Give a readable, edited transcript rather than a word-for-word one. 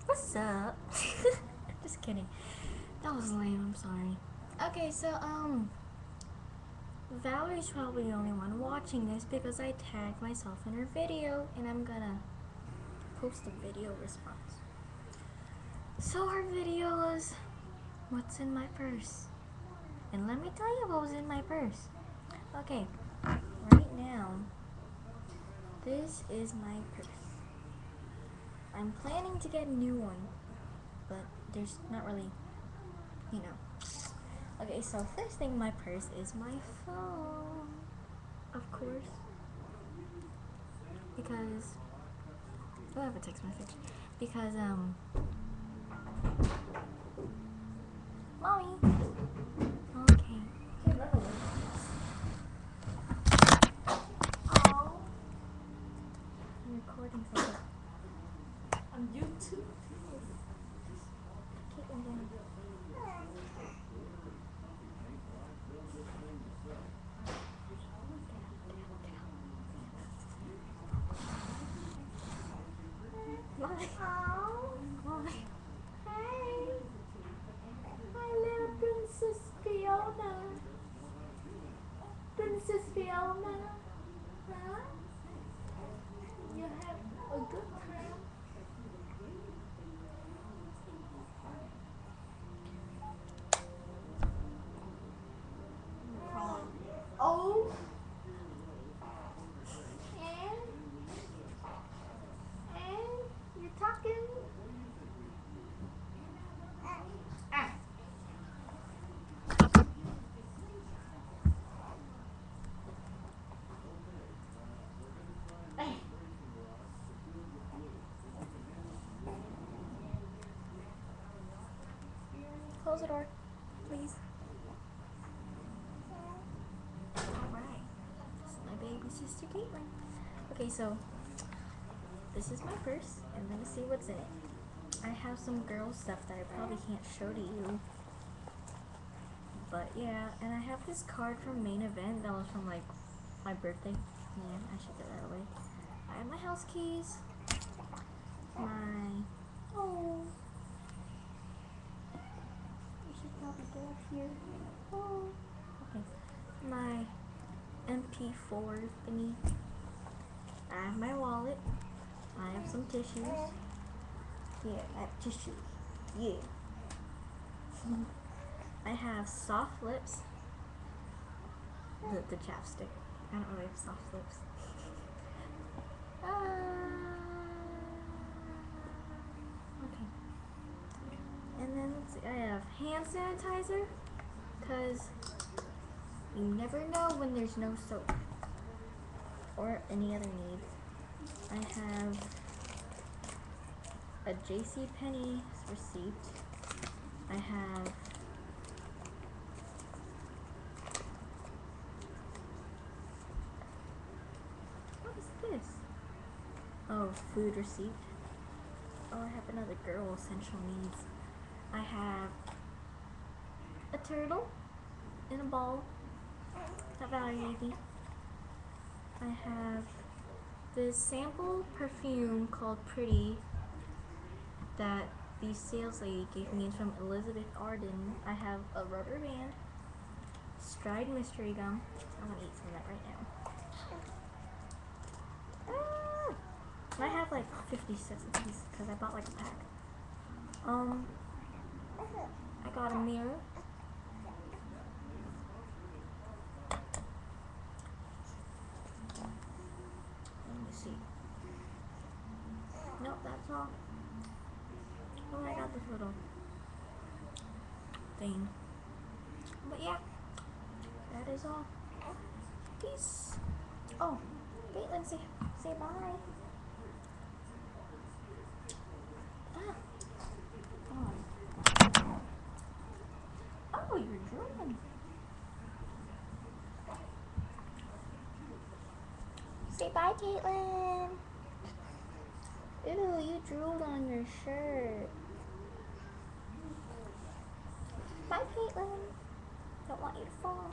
What's up? Just kidding. That was lame, I'm sorry. Okay, so, Valerie's probably the only one watching this because I tagged myself in her video and I'm gonna post a video response. So her video was, what's in my purse? And let me tell you what was in my purse. Okay, right now, this is my purse. I'm planning to get a new one, but there's not really, you know. Okay, so first thing in my purse is my phone, of course, because, oh, I have a text message, because, Mommy, okay, hello. Oh, I'm recording something. On YouTube. Caitlin, down. Mommy. Mommy. Hey. My little Princess Fiona. Princess Fiona. Huh? You have a good time. Oh. And you're talking. Close the door, please. Alright. This is my baby sister Caitlin. Okay, so this is my purse, and let me see what's in it. I have some girl stuff that I probably can't show to you. But yeah, and I have this card from Main Event that was from like my birthday. Yeah, I should get that away. I have my house keys. Oh. I should probably go up here. Oh. Okay. My MP4 thingy. I have my wallet. I have some tissues. Yeah, I have tissues. Yeah. I have soft lips. The chapstick. I don't really have soft lips. Okay. And then let's see. I have hand sanitizer, because you never know when there's no soap or any other needs. I have a JCPenney receipt. I have what is this? Oh, food receipt. Oh, I have another girl essential needs. I have a turtle in a ball that Valerie gave me. I have this sample perfume called Pretty that the sales lady gave me. It's from Elizabeth Arden. I have a rubber band, Stride mystery gum. I'm gonna eat some of that right now. I have like 50 cents a piece because I bought like a pack. I got a mirror. Let me see. Nope, that's all. Oh, I got this little thing. But yeah, that is all. Peace. Oh, Caitlin, say bye. Oh, you're drooling. Say bye, Caitlin. Ew, you drooled on your shirt. Bye, Caitlin. Don't want you to fall.